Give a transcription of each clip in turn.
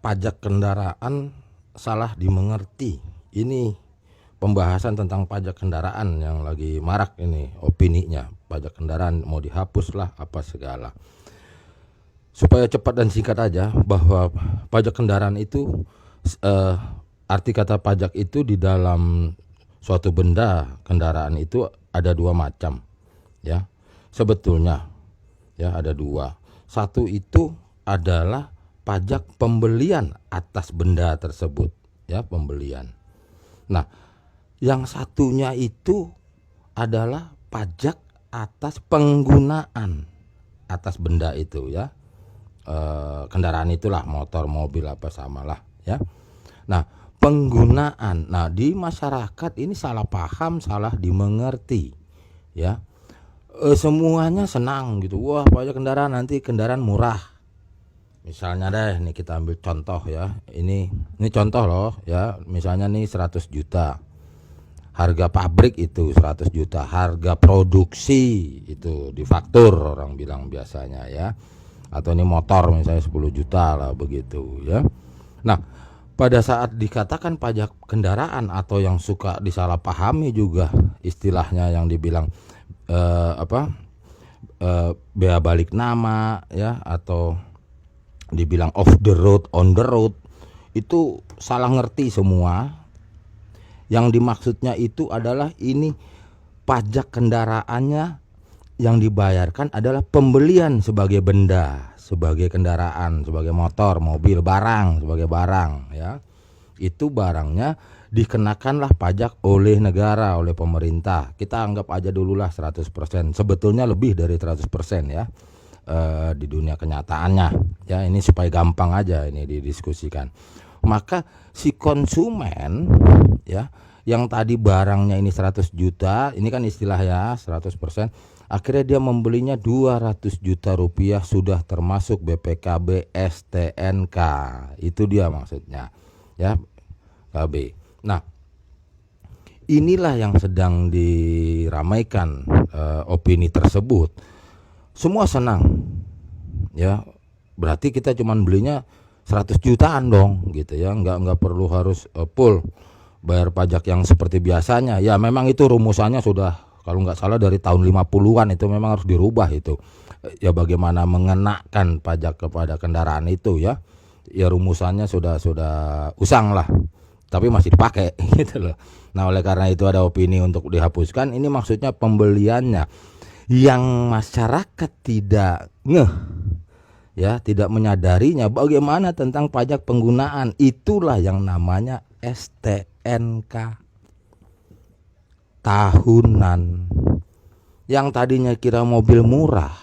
pajak kendaraan salah dimengerti. Ini pembahasan tentang pajak kendaraan yang lagi marak ini opininya. Pajak kendaraan mau dihapus lah apa segala. Supaya cepat dan singkat aja bahwa pajak kendaraan itu arti kata pajak itu di dalam suatu benda kendaraan itu ada dua macam ya. Sebetulnya ya ada dua. Satu itu adalah pajak pembelian atas benda tersebut ya, pembelian. Nah, yang satunya itu adalah pajak atas penggunaan atas benda itu ya. Kendaraan itulah motor, mobil apa samalah ya. Nah, penggunaan. Nah, di masyarakat ini salah paham, salah dimengerti ya. Semuanya senang gitu. Wah, pajak kendaraan nanti kendaraan murah. Misalnya deh, nih kita ambil contoh ya. Ini contoh loh ya. Misalnya nih 100 juta. Harga pabrik itu 100 juta. Harga produksi itu difaktur orang bilang biasanya ya. Atau ini motor misalnya 10 juta lah begitu ya. Nah, pada saat dikatakan pajak kendaraan atau yang suka disalahpahami juga istilahnya yang dibilang bea balik nama ya, atau dibilang off the road, on the road, itu salah ngerti semua. Yang dimaksudnya itu adalah ini pajak kendaraannya yang dibayarkan adalah pembelian sebagai benda, sebagai kendaraan, sebagai motor, mobil, barang, sebagai barang ya. Itu barangnya dikenakanlah pajak oleh negara, oleh pemerintah. Kita anggap aja dululah 100%. Sebetulnya lebih dari 100% ya. Di dunia kenyataannya ya, ini supaya gampang aja ini didiskusikan. Maka si konsumen ya, yang tadi barangnya ini 100 juta, ini kan istilah ya 100%, akhirnya dia membelinya 200 juta rupiah sudah termasuk BPKB STNK. Itu dia maksudnya ya, KB. Nah, inilah yang sedang diramaikan opini tersebut. Semua senang ya, berarti kita cuman belinya 100 jutaan dong gitu ya, nggak perlu harus full bayar pajak yang seperti biasanya. Ya memang itu rumusannya sudah kalau nggak salah dari tahun 50-an itu memang harus dirubah itu ya, bagaimana mengenakan pajak kepada kendaraan itu ya. Ya rumusannya sudah usang lah, tapi masih dipakai gitu loh. Nah, oleh karena itu ada opini untuk dihapuskan. Ini maksudnya pembeliannya yang masyarakat tidak ngeh ya, tidak menyadarinya bagaimana tentang pajak penggunaan. Itulah yang namanya STNK tahunan. Yang tadinya kira mobil murah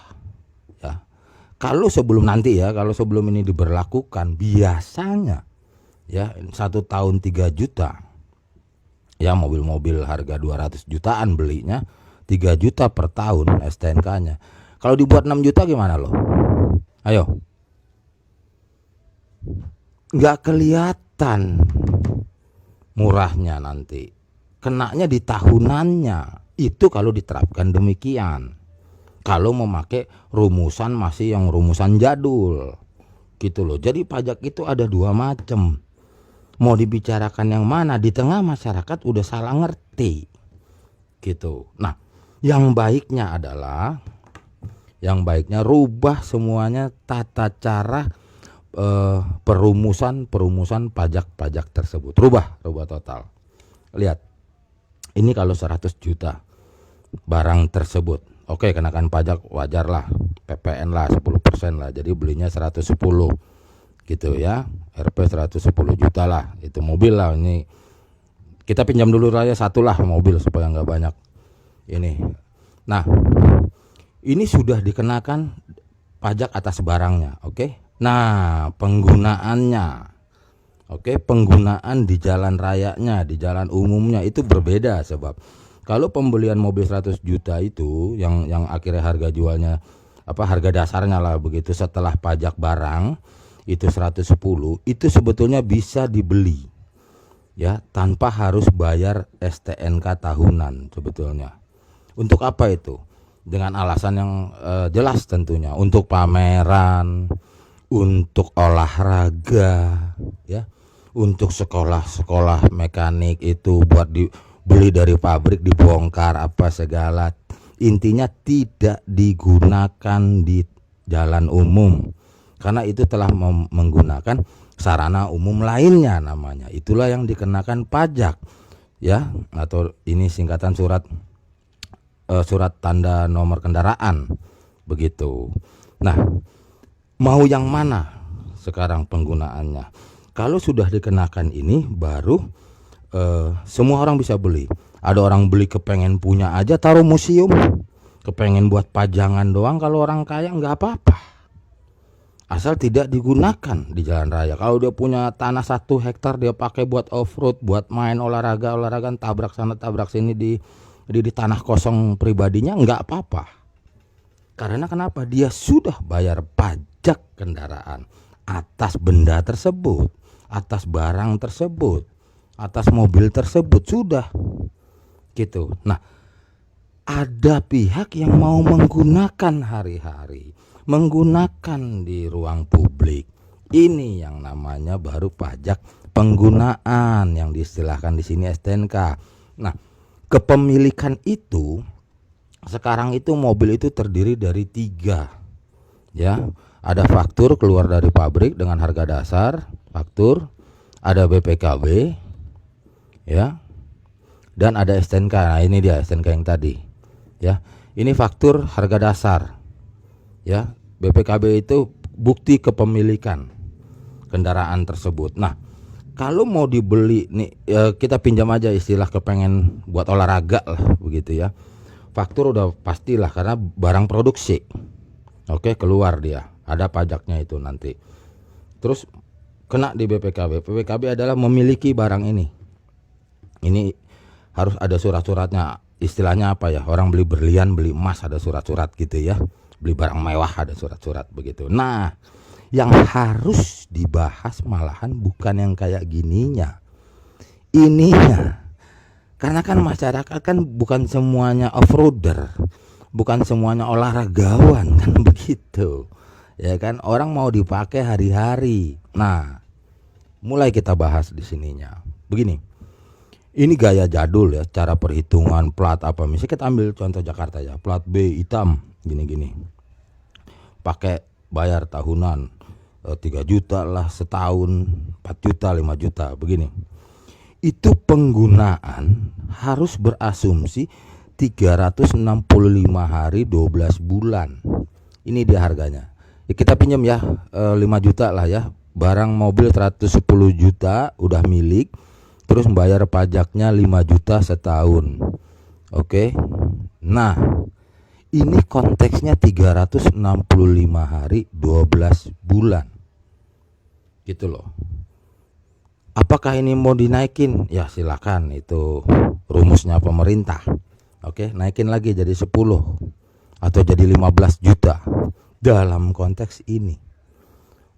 ya, kalau sebelum ini diberlakukan biasanya ya 1 tahun 3 juta ya, mobil-mobil harga 200 jutaan belinya, 3 juta per tahun STNK-nya. Kalau dibuat 6 juta gimana loh? Ayo. Nggak kelihatan murahnya nanti. Kenanya di tahunannya. Itu kalau diterapkan demikian. Kalau memakai rumusan masih yang rumusan jadul. Gitu loh. Jadi pajak itu ada dua macam. Mau dibicarakan yang mana? Di tengah masyarakat udah salah ngerti. Gitu. Nah, yang baiknya rubah semuanya tata cara perumusan pajak tersebut. Rubah total. Lihat. Ini kalau 100 juta barang tersebut. Oke, kenakan pajak wajar lah. PPN lah 10% lah. Jadi belinya 110 gitu ya. RP 110 juta lah. Itu mobil lah ini. Kita pinjam dulu aja satu lah mobil supaya nggak banyak ini. Nah, ini sudah dikenakan pajak atas barangnya, oke? Nah, penggunaannya, oke, penggunaan di jalan rayanya, di jalan umumnya itu berbeda. Sebab kalau pembelian mobil 100 juta itu yang akhirnya harga jualnya harga dasarnya lah begitu, setelah pajak barang itu 110, itu sebetulnya bisa dibeli ya tanpa harus bayar STNK tahunan sebetulnya. Untuk apa itu? Dengan alasan yang jelas tentunya, untuk pameran, untuk olahraga, ya, untuk sekolah-sekolah mekanik itu buat dibeli dari pabrik, dibongkar apa segala. Intinya tidak digunakan di jalan umum karena itu telah menggunakan sarana umum lainnya namanya. Itulah yang dikenakan pajak, ya, atau ini singkatan surat tanda nomor kendaraan begitu. Nah, mau yang mana sekarang penggunaannya? Kalau sudah dikenakan ini baru semua orang bisa beli. Ada orang beli kepengen punya aja taruh museum, kepengen buat pajangan doang. Kalau orang kaya nggak apa-apa, asal tidak digunakan di jalan raya. Kalau dia punya tanah 1 hektar dia pakai buat off-road, buat main olahraga tabrak sana tabrak sini di tanah kosong pribadinya, nggak apa-apa. Karena kenapa? Dia sudah bayar pajak kendaraan atas benda tersebut, atas barang tersebut, atas mobil tersebut, sudah gitu. Nah, ada pihak yang mau menggunakan hari-hari, menggunakan di ruang publik. Ini yang namanya baru pajak penggunaan yang diistilahkan di sini STNK. Nah, kepemilikan itu sekarang itu mobil itu terdiri dari 3, ya. Ada faktur keluar dari pabrik dengan harga dasar, faktur, ada BPKB, ya, dan ada STNK. Nah, ini dia STNK yang tadi, ya. Ini faktur harga dasar, ya. BPKB itu bukti kepemilikan kendaraan tersebut. Nah, kalau mau dibeli nih, kita pinjam aja istilah kepengen buat olahraga lah begitu, ya. Faktur udah pastilah karena barang produksi. Oke, keluar dia, ada pajaknya itu nanti. Terus kena di BPKB. BPKB adalah memiliki barang ini. Ini harus ada surat-suratnya. Istilahnya apa ya? Orang beli berlian, beli emas ada surat-surat gitu, ya. Beli barang mewah ada surat-surat begitu. Nah, yang harus dibahas malahan bukan yang kayak gininya, ininya. Karena kan masyarakat kan bukan semuanya off-roader, bukan semuanya olahragawan kan begitu, ya kan. Orang mau dipakai hari-hari. Nah, mulai kita bahas di sininya. Begini, ini gaya jadul ya, cara perhitungan plat apa. Misalnya kita ambil contoh Jakarta ya, plat B hitam gini-gini, pakai bayar tahunan 3 juta lah setahun, 4 juta, 5 juta begini. Itu penggunaan harus berasumsi 365 hari 12 bulan. Ini dia harganya. Ya, kita pinjam ya 5 juta lah ya. Barang mobil 110 juta udah milik, terus membayar pajaknya 5 juta setahun. Oke. Nah, ini konteksnya 365 hari 12 bulan. Gitu loh. Apakah ini mau dinaikin? Ya silakan, itu rumusnya pemerintah. Oke, naikin lagi jadi 10 atau jadi 15 juta. Dalam konteks ini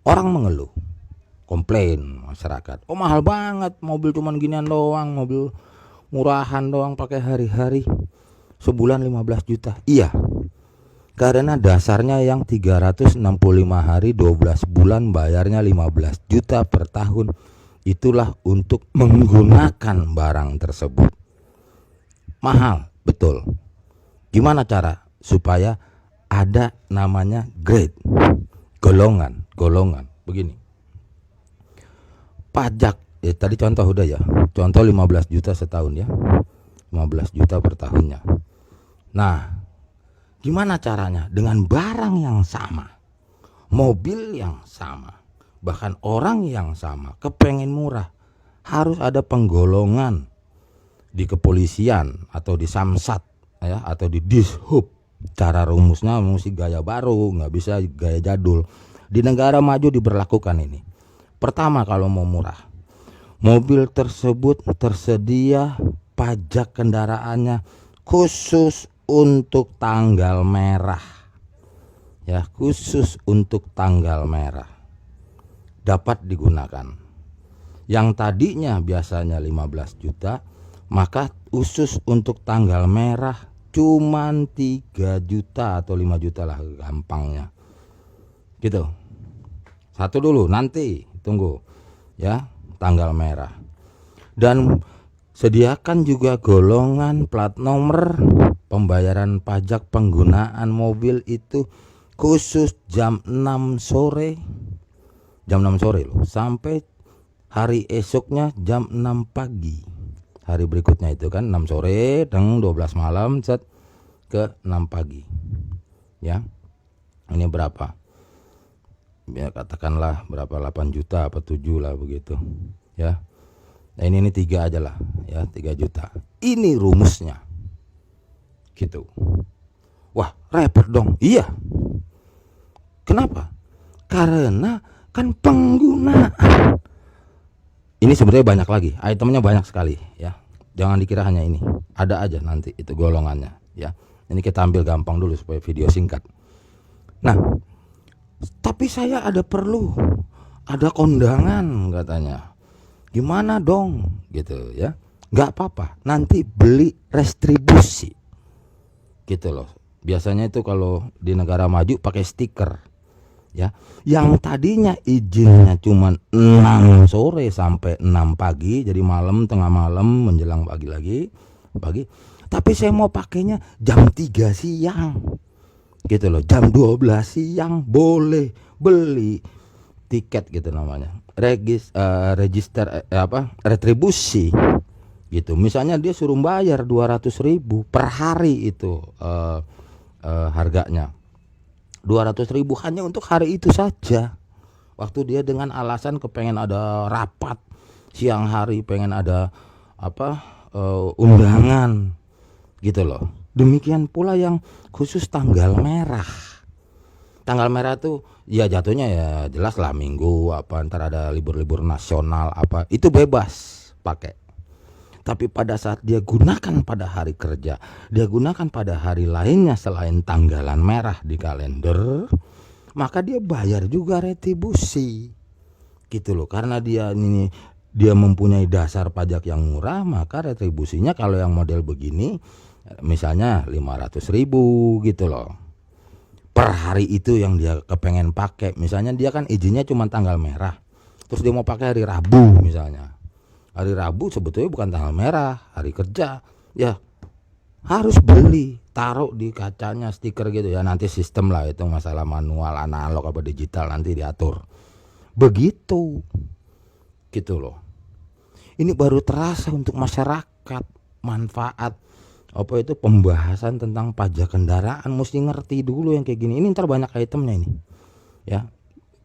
orang mengeluh, komplain masyarakat. Oh, mahal banget, mobil cuman ginian doang, mobil murahan doang pakai hari-hari, sebulan 15 juta. Iya, karena dasarnya yang 365 hari 12 bulan bayarnya 15 juta per tahun. Itulah untuk menggunakan barang tersebut. Mahal, betul. Gimana cara supaya ada namanya grade, golongan. Begini, pajak ya, tadi contoh udah ya, contoh 15 juta setahun ya, 15 juta per tahunnya. Nah, gimana caranya? Dengan barang yang sama, mobil yang sama, bahkan orang yang sama, kepengen murah, harus ada penggolongan di kepolisian atau di Samsat ya, atau di Dishub. Cara rumusnya mesti gaya baru, nggak bisa gaya jadul. Di negara maju diberlakukan ini. Pertama, kalau mau murah, mobil tersebut tersedia pajak kendaraannya khusus untuk tanggal merah, ya, khusus untuk tanggal merah dapat digunakan. Yang tadinya biasanya 15 juta, maka khusus untuk tanggal merah cuman 3 juta atau 5 juta lah gampangnya. Gitu. Satu dulu, nanti tunggu ya, tanggal merah. Dan sediakan juga golongan plat nomor pembayaran pajak penggunaan mobil itu khusus jam 6 sore. Jam 6 sore loh, sampai hari esoknya jam 6 pagi. Hari berikutnya itu kan 6 sore dan 12 malam set ke 6 pagi. Ya. Ini berapa? Ya katakanlah berapa, 8 juta apa 7 lah begitu. Ya. Nah ini 3 aja lah ya, 3 juta. Ini rumusnya. Gitu. Wah, repot dong. Iya. Kenapa? Karena kan penggunaan. Ini sebenarnya banyak lagi, itemnya banyak sekali ya. Jangan dikira hanya ini. Ada aja nanti itu golongannya ya. Ini kita ambil gampang dulu supaya video singkat. Nah, tapi saya ada kondangan katanya. Gimana dong gitu ya. Nggak apa-apa, nanti beli retribusi. Gitu loh. Biasanya itu kalau di negara maju pakai stiker. Ya, yang tadinya izinnya cuma 6 sore sampai 6 pagi, jadi malam, tengah malam, menjelang pagi lagi, pagi. Tapi saya mau pakainya jam 3 siang. Gitu loh, jam 12 siang boleh beli tiket gitu namanya. Register retribusi. Gitu. Misalnya dia suruh bayar 200.000 per hari itu harganya. 200.000 hanya untuk hari itu saja. Waktu dia dengan alasan kepengen ada rapat siang hari, pengen ada undangan gitu loh. Demikian pula yang khusus tanggal merah. Tanggal merah tuh ya jatuhnya ya jelas lah minggu apa, ntar ada libur-libur nasional apa, itu bebas pakai. Tapi pada saat dia gunakan pada hari kerja, dia gunakan pada hari lainnya selain tanggalan merah di kalender, maka dia bayar juga retribusi. Gitu loh. Karena dia mempunyai dasar pajak yang murah, maka retribusinya kalau yang model begini misalnya 500.000 gitu loh. Per hari itu yang dia kepengen pakai. Misalnya dia kan izinnya cuma tanggal merah. Terus dia mau pakai hari Rabu misalnya. Hari Rabu sebetulnya bukan tanggal merah, hari kerja. Ya harus beli, taruh di kacanya stiker gitu ya. Nanti sistem lah itu, masalah manual, analog apa digital nanti diatur. Begitu. Gitu loh. Ini baru terasa untuk masyarakat manfaat apa itu pembahasan tentang pajak kendaraan. Mesti ngerti dulu yang kayak gini. Ini ntar banyak itemnya ini. Ya.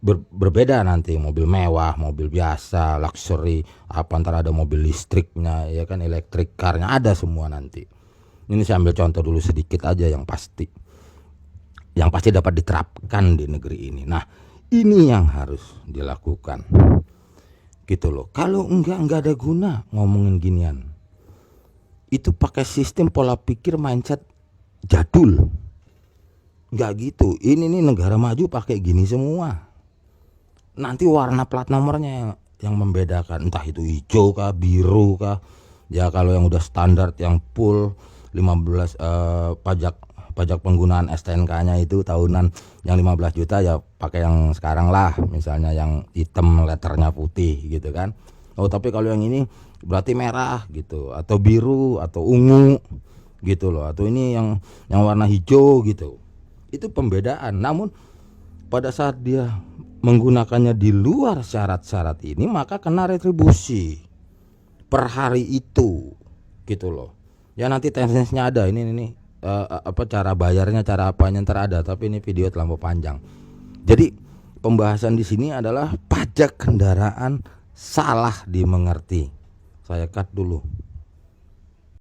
Berbeda nanti, mobil mewah, mobil biasa, luxury, apa ntar ada mobil listriknya ya kan, electric carnya ada semua nanti. Ini saya ambil contoh dulu sedikit aja yang pasti dapat diterapkan di negeri ini. Nah ini yang harus dilakukan gitu loh. Kalau enggak ada guna ngomongin ginian. Itu pakai sistem pola pikir mindset jadul. Enggak gitu. Ini nih negara maju pakai gini semua. Nanti warna plat nomornya yang membedakan, entah itu hijau kah, biru kah. Ya kalau yang udah standar yang full 15 pajak penggunaan STNK-nya itu tahunan yang 15 juta ya pakai yang sekarang lah, misalnya yang hitam letternya putih gitu kan. Oh tapi kalau yang ini berarti merah gitu, atau biru atau ungu gitu loh, atau ini yang warna hijau gitu. Itu pembedaan. Namun pada saat dia menggunakannya di luar syarat-syarat ini, maka kena retribusi per hari itu gitu loh. Ya nanti teknisnya ada, ini cara bayarnya, cara apanya ntar ada, tapi ini video terlalu panjang. Jadi pembahasan di sini adalah pajak kendaraan salah dimengerti. Saya cut dulu.